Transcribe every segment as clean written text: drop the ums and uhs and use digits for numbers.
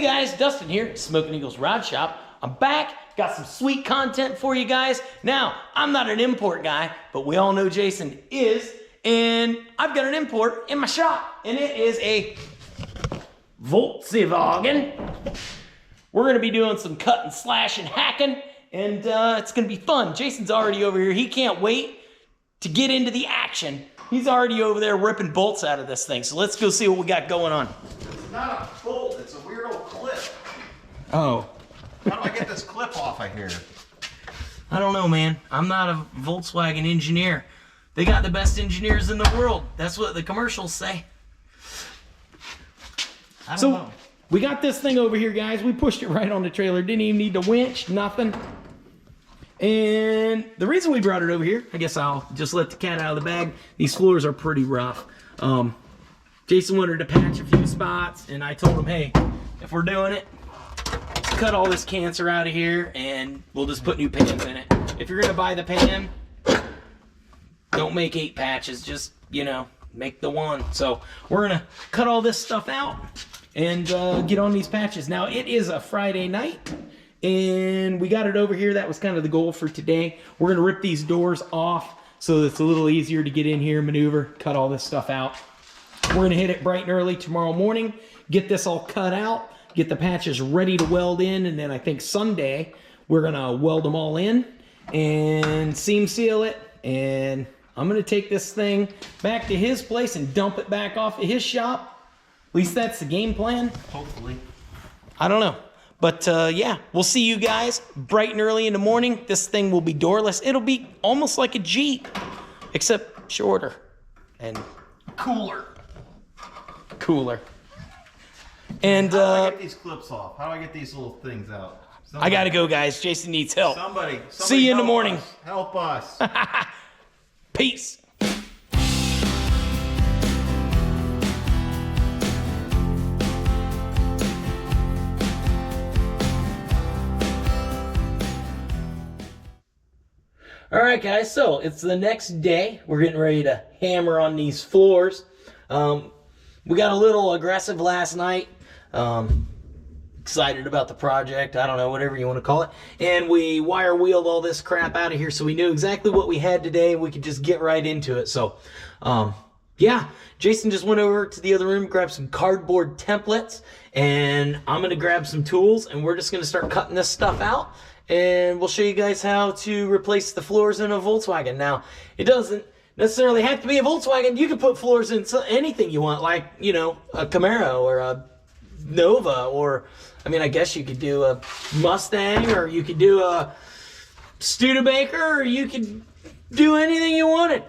guys, Dustin here, Smoking Eagles Rod Shop. I'm back, got some sweet content for you guys. Now, I'm not an import guy, but we all know Jason is, and I've got an import in my shop, and it is a Volkswagen. We're gonna be doing some cut and slash and hacking, and it's gonna be fun. Jason's already over here. He can't wait to get into the action. He's already over there ripping bolts out of this thing, so let's go see what we got going on. It's not a bolt, it's a weird old clip. Oh. How do I get this clip off of here? I don't know, man. I'm not a Volkswagen engineer. They got the best engineers in the world. That's what the commercials say. I don't know. We got this thing over here, guys. We pushed it right on the trailer. Didn't even need to winch, nothing. And the reason we brought it over here, I guess I'll just let the cat out of the bag. These floors are pretty rough. Jason wanted to patch a few spots, and I told him, hey, if we're doing it, cut all this cancer out of here and we'll just put new pans in it. If you're gonna buy the pan, don't make 8 patches, just, you know, make the one. So we're gonna cut all this stuff out and get on these patches. Now it is a Friday night and we got it over here. That was kind of the goal for today. We're gonna rip these doors off so that it's a little easier to get in here, maneuver, cut all this stuff out. We're gonna hit it bright and early tomorrow morning, get this all cut out, get the patches ready to weld in, and then I think Sunday we're gonna weld them all in and seam seal it, and I'm gonna take this thing back to his place and dump it back off at his shop. At least that's the game plan. Hopefully. I don't know. But yeah, we'll see you guys bright and early in the morning. This thing will be doorless. It'll be almost like a Jeep, except shorter and cooler. And how do I get these clips off? How do I get these little things out? I gotta go, guys. Jason needs help. Somebody see you in the morning. Help us. Peace. All right, guys, so it's the next day. We're getting ready to hammer on these floors. We got a little aggressive last night. Excited about the project, I don't know, whatever you want to call it. And we wire wheeled all this crap out of here so we knew exactly what we had today and we could just get right into it. So, yeah, Jason just went over to the other room, grabbed some cardboard templates, and I'm going to grab some tools and we're just going to start cutting this stuff out. And we'll show you guys how to replace the floors in a Volkswagen. Now, it doesn't necessarily have to be a Volkswagen. You can put floors in anything you want, like, you know, a Camaro or a Nova, or, I mean, I guess you could do a Mustang, or you could do a Studebaker, or you could do anything you wanted.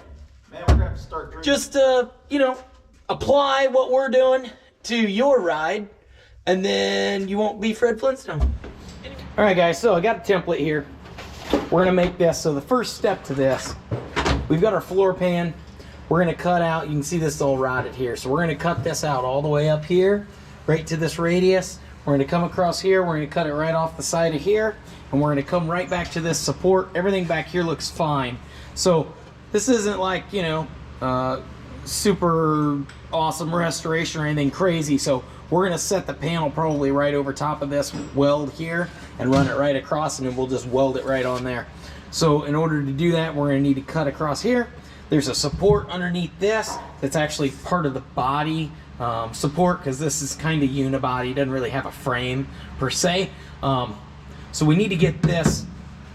Man, we're gonna have to start drinking. Just, you know, apply what we're doing to your ride, and then you won't be Fred Flintstone. All right, guys, so I got a template here. We're gonna make this, so the first step to this, we've got our floor pan. We're gonna cut out, you can see this all rotted here, so we're gonna cut this out all the way up here, right to this radius. We're gonna come across here, we're gonna cut it right off the side of here, and we're gonna come right back to this support. Everything back here looks fine. So this isn't like, you know, super awesome restoration or anything crazy. So we're gonna set the panel probably right over top of this weld here and run it right across, and then we'll just weld it right on there. So in order to do that, we're gonna need to cut across here. There's a support underneath this that's actually part of the body support, because this is kind of unibody, doesn't really have a frame per se. So we need to get this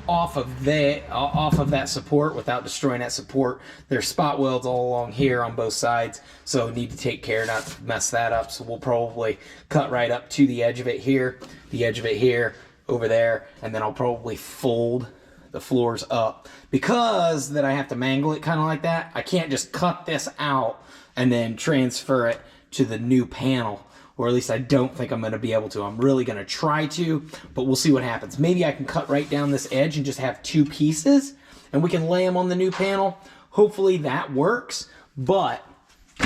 off of that support without destroying that support. There's spot welds all along here on both sides, so we need to take care not to mess that up. So we'll probably cut right up to the edge of it here, the edge of it here, over there, and then I'll probably fold the floors up. Because that I have to mangle it kind of like that, I can't just cut this out and then transfer it to the new panel, or at least I don't think I'm going to be able to. I'm really going to try to, but we'll see what happens. Maybe I can cut right down this edge and just have 2 pieces and we can lay them on the new panel. Hopefully that works, but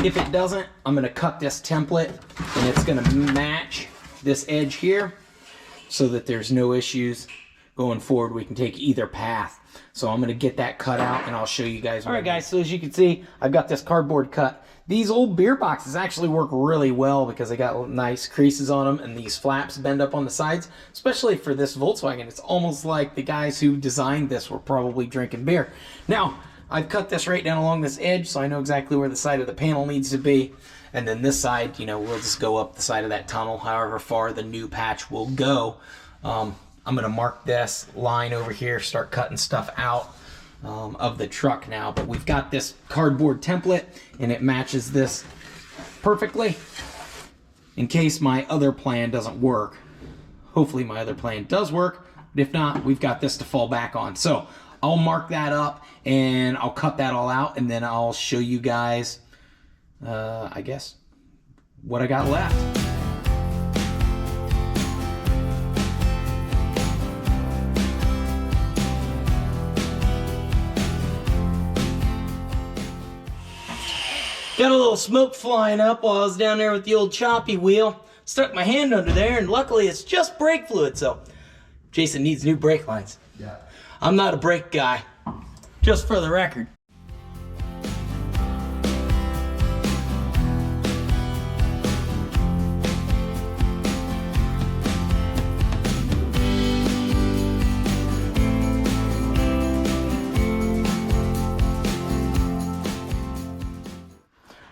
if it doesn't, I'm going to cut this template and it's going to match this edge here so that there's no issues going forward. We can take either path. So I'm gonna get that cut out and I'll show you guys. All right guys, so as you can see, I've got this cardboard cut. These old beer boxes actually work really well because they got nice creases on them and these flaps bend up on the sides, especially for this Volkswagen. It's almost like the guys who designed this were probably drinking beer. Now, I've cut this right down along this edge so I know exactly where the side of the panel needs to be. And then this side, you know, we'll just go up the side of that tunnel, however far the new patch will go. I'm gonna mark this line over here, start cutting stuff out of the truck now. But we've got this cardboard template and it matches this perfectly in case my other plan doesn't work. Hopefully my other plan does work, but if not, we've got this to fall back on. So I'll mark that up and I'll cut that all out and then I'll show you guys, I guess, what I got left. Got a little smoke flying up while I was down there with the old choppy wheel. Stuck my hand under there and luckily it's just brake fluid, so Jason needs new brake lines. Yeah. I'm not a brake guy, just for the record.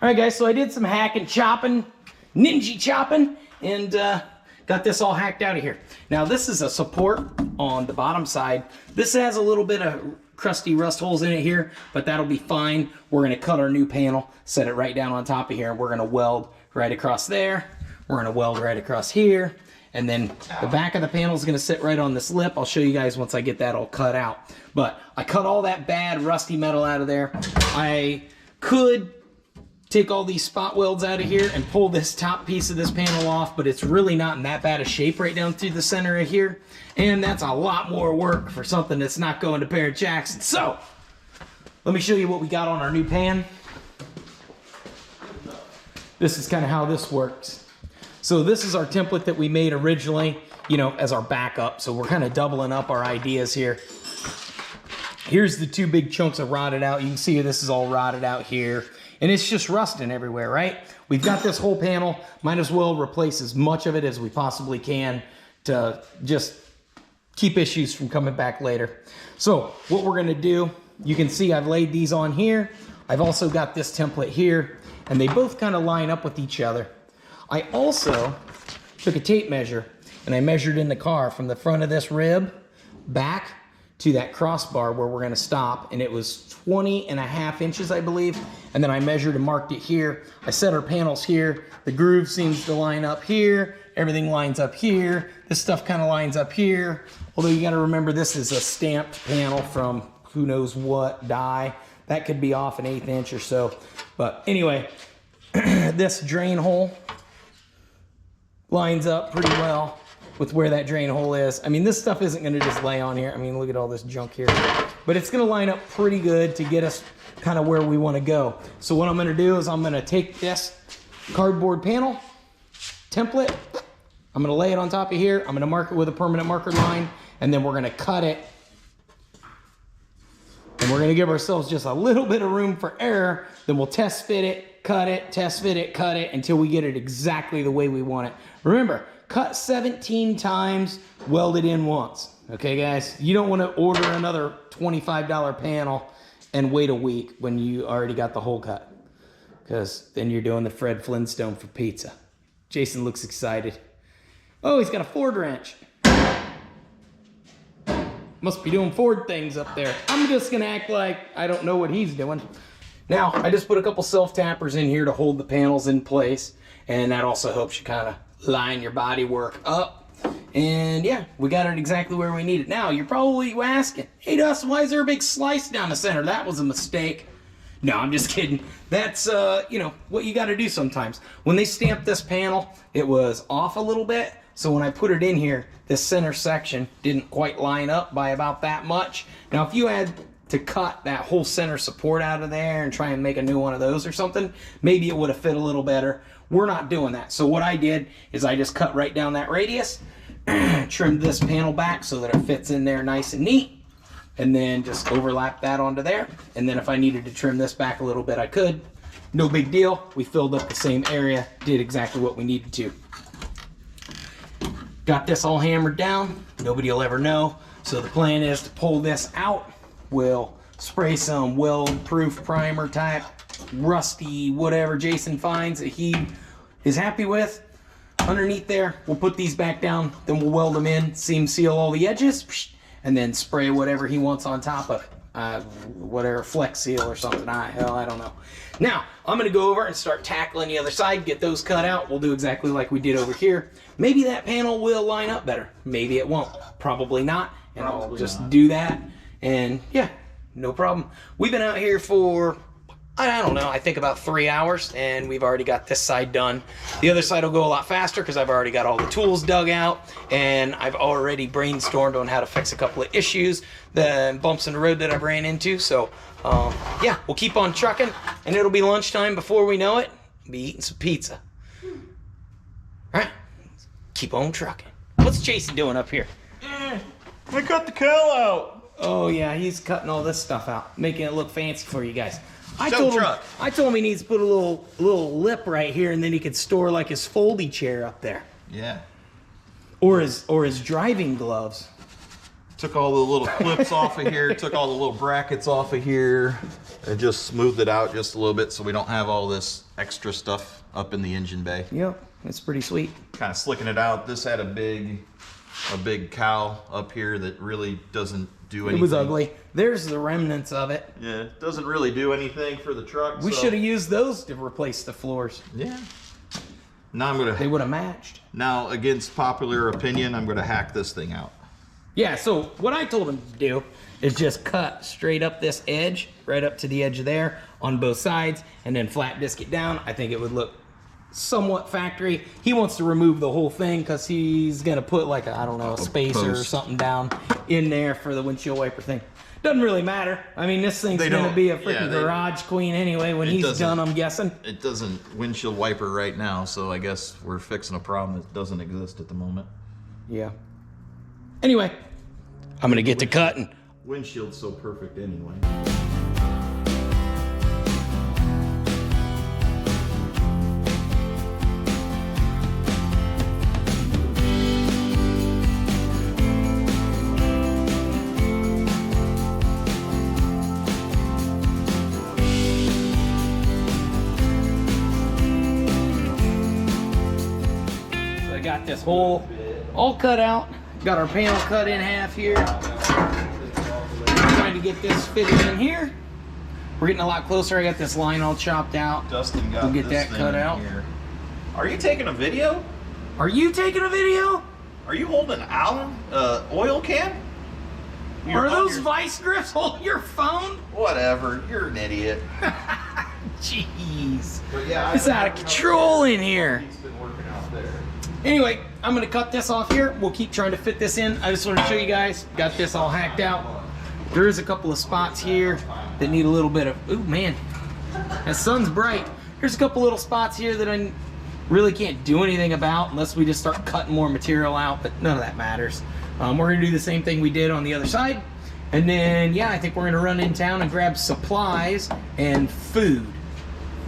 All right, guys, so I did some hacking, chopping, ninja chopping, and got this all hacked out of here. Now, this is a support on the bottom side. This has a little bit of crusty rust holes in it here, but that'll be fine. We're gonna cut our new panel, set it right down on top of here, and we're gonna weld right across there. We're gonna weld right across here, and then the back of the panel is gonna sit right on this lip. I'll show you guys once I get that all cut out. But I cut all that bad rusty metal out of there. I could take all these spot welds out of here and pull this top piece of this panel off, but it's really not in that bad a shape right down through the center of here. And that's a lot more work for something that's not going to Parrot Jackson. So, let me show you what we got on our new pan. This is kind of how this works. So this is our template that we made originally, you know, as our backup. So we're kind of doubling up our ideas here. Here's the two big chunks of rotted out. You can see this is all rotted out here. And it's just rusting everywhere, right? We've got this whole panel. Might as well replace as much of it as we possibly can to just keep issues from coming back later. So what we're gonna do, you can see I've laid these on here. I've also got this template here, and they both kind of line up with each other. I also took a tape measure, and I measured in the car from the front of this rib back to that crossbar where we're gonna stop, and it was 20.5 inches, I believe. And then I measured and marked it here. I set our panels here. The groove seems to line up here. Everything lines up here. This stuff kind of lines up here. Although you gotta remember this is a stamped panel from who knows what die. That could be off an 1/8 inch or so. But anyway, this drain hole lines up pretty well with where that drain hole is. I mean, this stuff isn't gonna just lay on here. I mean, look at all this junk here. But it's gonna line up pretty good to get us kind of where we wanna go. So what I'm gonna do is I'm gonna take this cardboard panel template, I'm gonna lay it on top of here, I'm gonna mark it with a permanent marker line, and then we're gonna cut it. And we're gonna give ourselves just a little bit of room for error, then we'll test fit it, cut it, test fit it, cut it, until we get it exactly the way we want it. Remember, cut 17 times, weld it in once. Okay, guys? You don't want to order another $25 panel and wait a week when you already got the hole cut, because then you're doing the Fred Flintstone for pizza. Jason looks excited. Oh, he's got a Ford wrench. Must be doing Ford things up there. I'm just gonna act like I don't know what he's doing. Now, I just put a couple self-tappers in here to hold the panels in place, and that also helps you kind of line your body work up. And yeah, we got it exactly where we need it. Now, you're probably asking, hey Dustin, why is there a big slice down the center? That was a mistake. No, I'm just kidding. That's, you know, what you gotta do sometimes. When they stamped this panel, it was off a little bit. So when I put it in here, this center section didn't quite line up by about that much. Now, if you had to cut that whole center support out of there and try and make a new one of those or something, maybe it would have fit a little better. We're not doing that. So what I did is I just cut right down that radius, trimmed this panel back so that it fits in there nice and neat. and then just overlap that onto there. And then if I needed to trim this back a little bit, I could. No big deal. We filled up the same area, did exactly what we needed to. Got this all hammered down. Nobody will ever know. So the plan is to pull this out. We'll spray some weld-proof primer type, rusty, whatever Jason finds that he is happy with. Underneath there, we'll put these back down, then we'll weld them in, seam seal all the edges, and then spray whatever he wants on top of it. Whatever, Flex Seal or something, I don't know. Now, I'm gonna go over and start tackling the other side, get those cut out. We'll do exactly like we did over here. Maybe that panel will line up better. Maybe it won't, probably not. And I'll just do that, and yeah, no problem. We've been out here for, I don't know, I think about 3 hours, and we've already got this side done. The other side will go a lot faster because I've already got all the tools dug out, and I've already brainstormed on how to fix a couple of issues, the bumps in the road that I've ran into. So yeah, we'll keep on trucking, and it'll be lunchtime before we know it. We'll be eating some pizza. All right, keep on trucking. What's Jason doing up here? I cut the cow out. Oh yeah, he's cutting all this stuff out, making it look fancy for you guys. I told him he needs to put a little lip right here, and then he could store like his foldy chair up there. Yeah. Or his driving gloves. Took all the little clips off of here, took all the little brackets off of here, and just smoothed it out just a little bit so we don't have all this extra stuff up in the engine bay. Yep, it's pretty sweet. Kind of slicking it out. This had a big cow up here that really doesn't do anything. It was ugly. There's the remnants of it. Yeah, it doesn't really do anything for the truck. We should have used those to replace the floors. Yeah. Now They would have matched. Now, against popular opinion, I'm gonna hack this thing out. Yeah, so what I told him to do is just cut straight up this edge, right up to the edge of there on both sides, and then flat disc it down. I think it would look somewhat factory. He wants to remove the whole thing because he's gonna put like a, I don't know, a spacer or something down in there for the windshield wiper thing. Doesn't really matter. I mean, this thing's gonna be a freaking garage queen anyway when he's done, I'm guessing. It doesn't windshield wiper right now, so I guess we're fixing a problem that doesn't exist at the moment. Yeah. Anyway, I'm gonna get to cutting. Windshield's so perfect anyway. Got this hole all cut out. Got our panel cut in half here. Trying to get this fitted in here. We're getting a lot closer. I got this line all chopped out. Dustin got we'll get that cut out. Here. Are you taking a video? Are you taking a video? Are you holding an Allen oil can? Are those vice grips holding your phone? Whatever. You're an idiot. Jeez. Yeah, it's out of control in here. He's been working out there. Anyway, I'm gonna cut this off here. We'll keep trying to fit this in. I just want to show you guys, got this all hacked out. There is a couple of spots here that need a little bit of, ooh man, the sun's bright. There's a couple little spots here that I really can't do anything about unless we just start cutting more material out, but none of that matters. We're gonna do the same thing we did on the other side. And then, yeah, I think we're gonna run in town and grab supplies and food.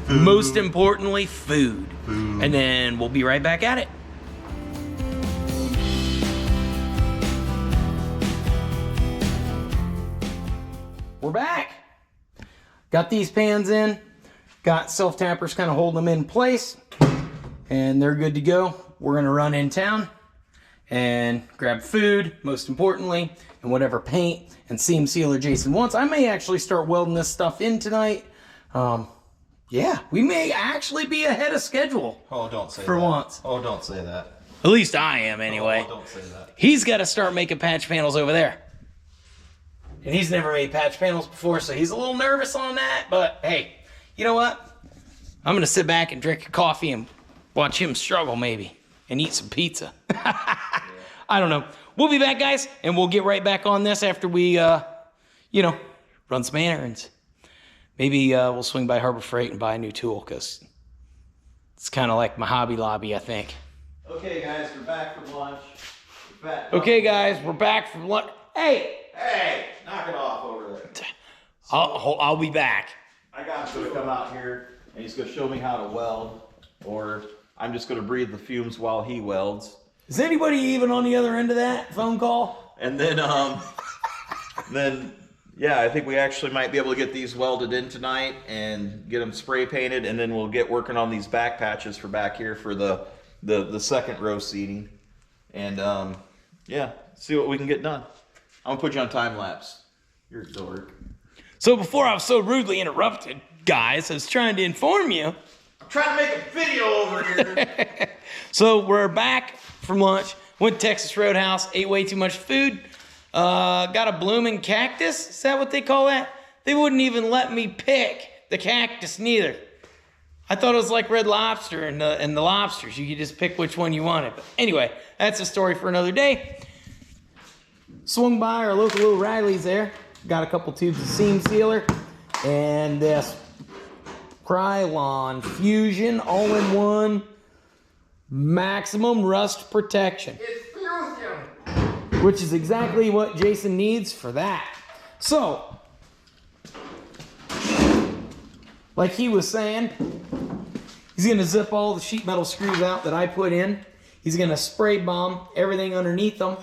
Most importantly, food. And then we'll be right back at it. We're back. Got these pans in. Got self-tappers kind of holding them in place. And they're good to go. We're gonna run in town and grab food, most importantly, and whatever paint and seam sealer Jason wants. I may actually start welding this stuff in tonight. Yeah, we may actually be ahead of schedule. Oh, don't say for that. once. Oh, don't say that. At least I am anyway. Oh, don't say that. He's got to start making patch panels over there. And he's never made patch panels before, so he's a little nervous on that. But hey, you know what? I'm gonna sit back and drink a coffee and watch him struggle maybe, and eat some pizza. I don't know. We'll be back, guys, and we'll get right back on this after we, you know, run some errands. Maybe we'll swing by Harbor Freight and buy a new tool, because it's kind of like my Hobby Lobby, I think. Okay, guys, we're back from lunch. Okay, guys, we're back from lunch. Hey! Hey, knock it off over there. I'll be back. I got him to come out here and he's going to show me how to weld, or I'm just going to breathe the fumes while he welds. Is anybody even on the other end of that phone call? And then, yeah, I think we actually might be able to get these welded in tonight and get them spray painted, and then we'll get working on these back patches for back here for the second row seating. And yeah, see what we can get done. I'm gonna put you on time lapse. You're a dork. So before I was so rudely interrupted, guys, I was trying to inform you. I'm trying to make a video over here. So we're back from lunch. Went to Texas Roadhouse, ate way too much food. Got a blooming cactus. Is that what they call that? They wouldn't even let me pick the cactus neither. I thought it was like Red Lobster and the lobsters. You could just pick which one you wanted. But anyway, that's a story for another day. Swung by our local little Riley's there. Got a couple tubes of seam sealer and this Krylon Fusion all-in-one maximum rust protection. It's fusion. Which is exactly what Jason needs for that. So, like he was saying, he's gonna zip all the sheet metal screws out that I put in. He's gonna spray bomb everything underneath them,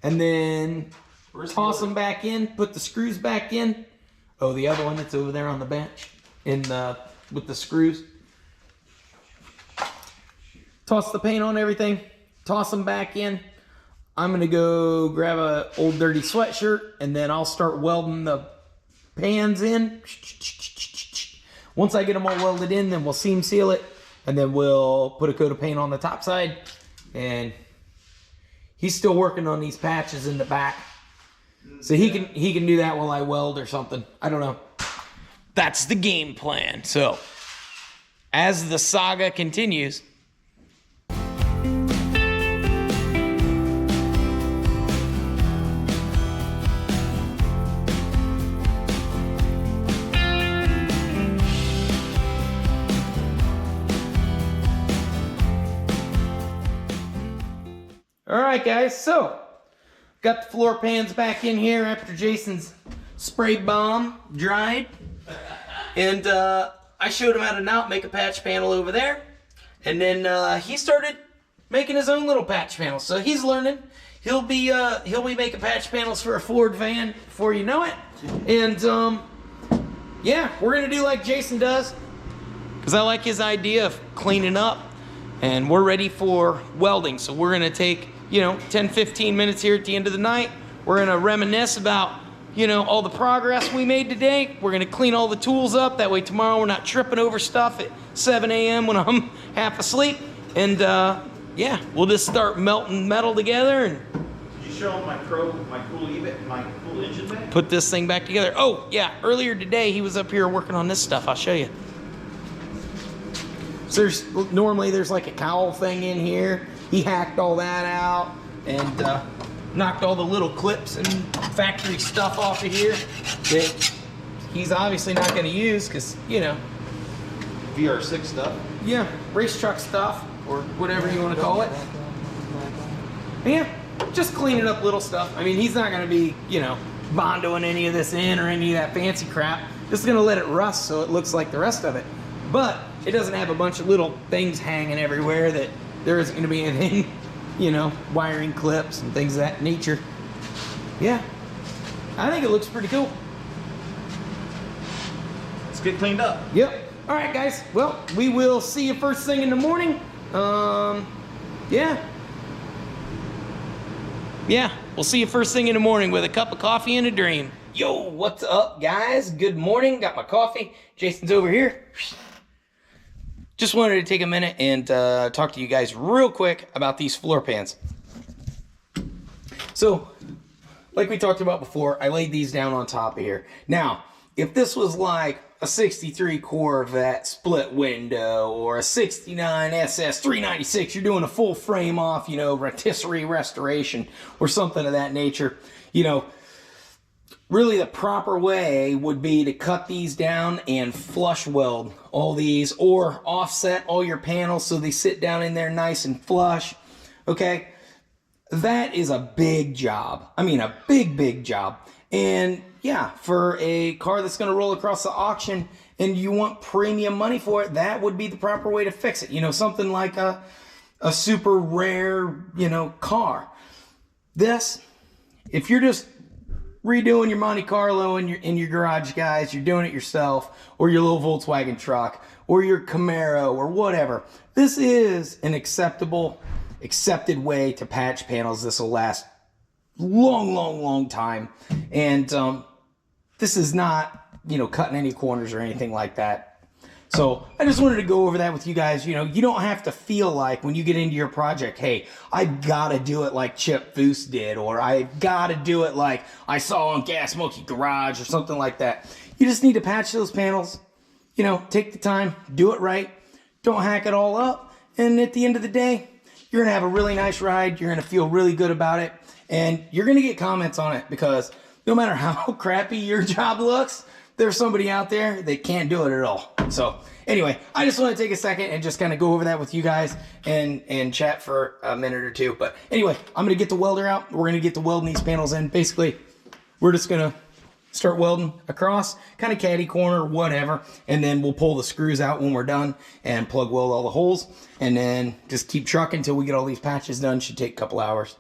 and then toss them back in, put the screws back in. Oh, the other one that's over there on the bench with the screws. Toss the paint on everything, toss them back in. I'm gonna go grab a old dirty sweatshirt and then I'll start welding the pans in. Once I get them all welded in, then we'll seam seal it and then we'll put a coat of paint on the top side. And he's still working on these patches in the back. So he can do that while I weld or something. I don't know. That's the game plan. So as the saga continues, all right, guys, so got the floor pans back in here after Jason's spray bomb dried. And I showed him how to now make a patch panel over there. And then he started making his own little patch panel. So he's learning. He'll be making patch panels for a Ford van before you know it. And yeah, we're gonna do like Jason does, because I like his idea of cleaning up. And we're ready for welding. So we're gonna take, 10-15 minutes here at the end of the night. We're gonna reminisce about, all the progress we made today. We're gonna clean all the tools up. That way tomorrow we're not tripping over stuff at 7 a.m. when I'm half asleep. And yeah, we'll just start melting metal together and Did you show him my cool engine bay? put this thing back together. Oh yeah, earlier today he was up here working on this stuff. I'll show you. So normally there's like a cowl thing in here. He hacked all that out and knocked all the little clips and factory stuff off of here that he's obviously not going to use because, VR6 stuff. yeah, race truck stuff or whatever you want to call it. And yeah, just cleaning up little stuff. I mean, he's not going to be, bondoing any of this in or any of that fancy crap. Just going to let it rust so it looks like the rest of it. But it doesn't have a bunch of little things hanging everywhere that there isn't going to be anything, wiring clips and things of that nature. Yeah, I think it looks pretty cool. Let's get cleaned up. Yep. All right, guys. Well, we will see you first thing in the morning. Yeah. Yeah, we'll see you first thing in the morning with a cup of coffee and a dream. Yo, what's up, guys? Good morning. Got my coffee. Jason's over here. Just wanted to take a minute and talk to you guys real quick about these floor pans. So, like we talked about before, I laid these down on top of here. Now, if this was like a 63 Corvette split window or a 69 SS 396, you're doing a full frame off, rotisserie restoration or something of that nature, really the proper way would be to cut these down and flush weld all these or offset all your panels so they sit down in there nice and flush. Okay, that is a big job. I mean, a big job. And yeah, for a car that's going to roll across the auction and you want premium money for it, that would be the proper way to fix it. You know, something like a super rare, you know, car. This, if you're just redoing your Monte Carlo in your garage, guys, you're doing it yourself, or your little Volkswagen truck, or your Camaro, or whatever. This is an accepted way to patch panels. This will last long time, and this is not, you know, cutting any corners or anything like that. So I just wanted to go over that with you guys. You know, you don't have to feel like when you get into your project, hey, I gotta do it like Chip Foose did, or I gotta do it like I saw on Gas Monkey Garage or something like that. You just need to patch those panels. You know, take the time, do it right, don't hack it all up, and at the end of the day, you're gonna have a really nice ride. You're gonna feel really good about it, and you're gonna get comments on it, because no matter how crappy your job looks, there's somebody out there that can't do it at all. So anyway, I just want to take a second and just kind of go over that with you guys and chat for a minute or two. But anyway, I'm going to get the welder out. We're going to get to welding these panels in. Basically, we're just going to start welding across, kind of catty corner, whatever. And then we'll pull the screws out when we're done and plug weld all the holes. And then just keep trucking until we get all these patches done. Should take a couple hours.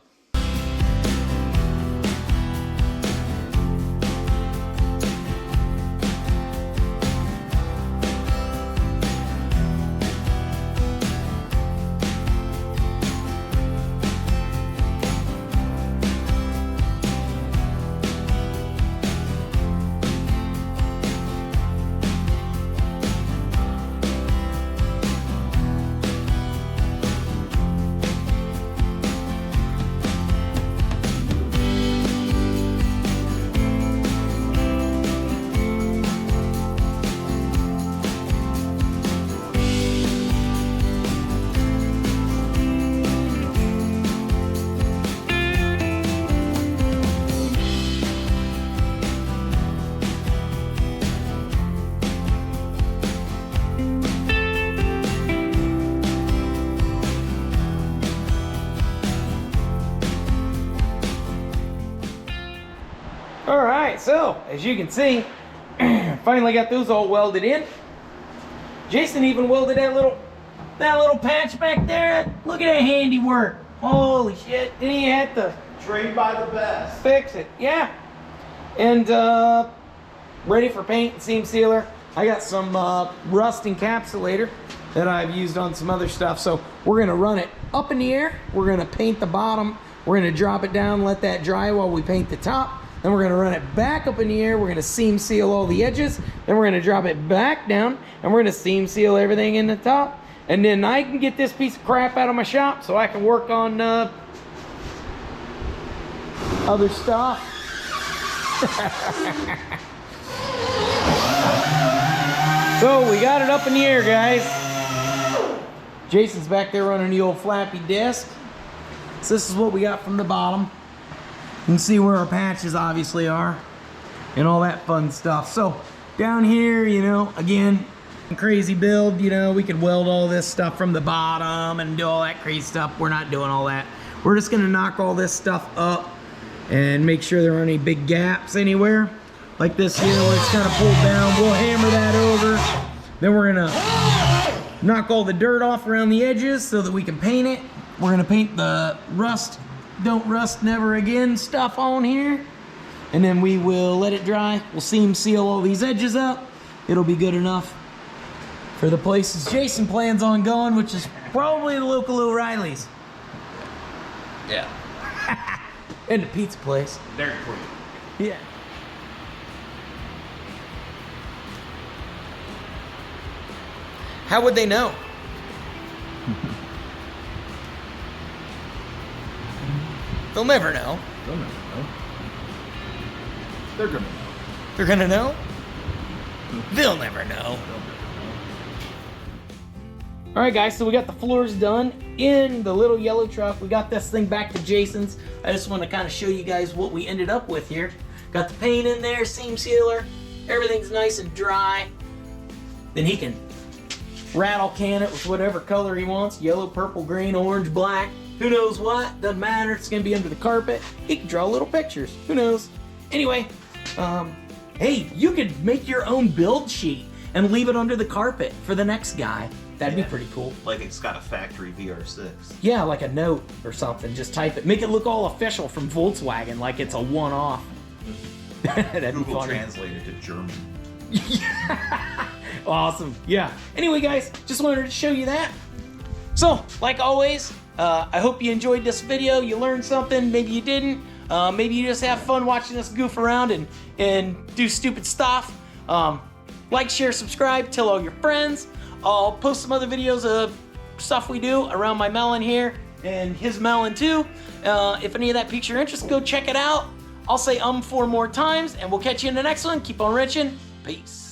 All right, so as you can see, finally got those all welded in. Jason even welded that little patch back there. Look at that handiwork. Holy shit! Then he had to Trained by the best. fix it. Yeah, and ready for paint and seam sealer. I got some rust encapsulator that I've used on some other stuff. So we're gonna run it up in the air. We're gonna paint the bottom. We're gonna drop it down, let that dry while we paint the top. Then we're gonna run it back up in the air. We're gonna seam seal all the edges. Then we're gonna drop it back down, and we're gonna seam seal everything in the top. And then I can get this piece of crap out of my shop so I can work on other stuff. So we got it up in the air, guys. Jason's back there running the old flappy disc. So this is what we got from the bottom. You can see where our patches obviously are and all that fun stuff. So down here, you know, again, crazy build, you know, we could weld all this stuff from the bottom and do all that crazy stuff. We're not doing all that. We're just gonna knock all this stuff up and make sure there aren't any big gaps anywhere. Like this here where it's kind of pulled down. We'll hammer that over. Then we're gonna knock all the dirt off around the edges so that we can paint it. We're gonna paint the rust, don't rust never again stuff on here. And then we will let it dry. We'll seam seal all these edges up. It'll be good enough for the places Jason plans on going, which is probably the local O'Reilly's. Yeah. And the pizza place. They're clean. Yeah. How would they know? They'll never know. They'll never know. They're gonna know. They're gonna know? They'll never know. All right, guys, so we got the floors done in the little yellow truck. We got this thing back to Jason's. I just want to kind of show you guys what we ended up with here. Got the paint in there, seam sealer. Everything's nice and dry. Then he can rattle can it with whatever color he wants. Yellow, purple, green, orange, black. Who knows what? Doesn't matter. It's gonna be under the carpet. He can draw little pictures. Who knows? Anyway, hey, you could make your own build sheet and leave it under the carpet for the next guy. That'd be pretty cool. Like it's got a factory VR6. Yeah, like a note or something. Just type it. Make it look all official from Volkswagen, like it's a one-off. That'd be Google funny. Translate it to German. Awesome. Yeah. Anyway, guys, just wanted to show you that. So, like always, I hope you enjoyed this video. You learned something. Maybe you didn't. Maybe you just have fun watching us goof around and do stupid stuff. Like, share, subscribe, tell all your friends. I'll post some other videos of stuff we do around my melon here and his melon too. If any of that piques your interest, go check it out. I'll say 4 more times, and we'll catch you in the next one. Keep on wrenching. Peace.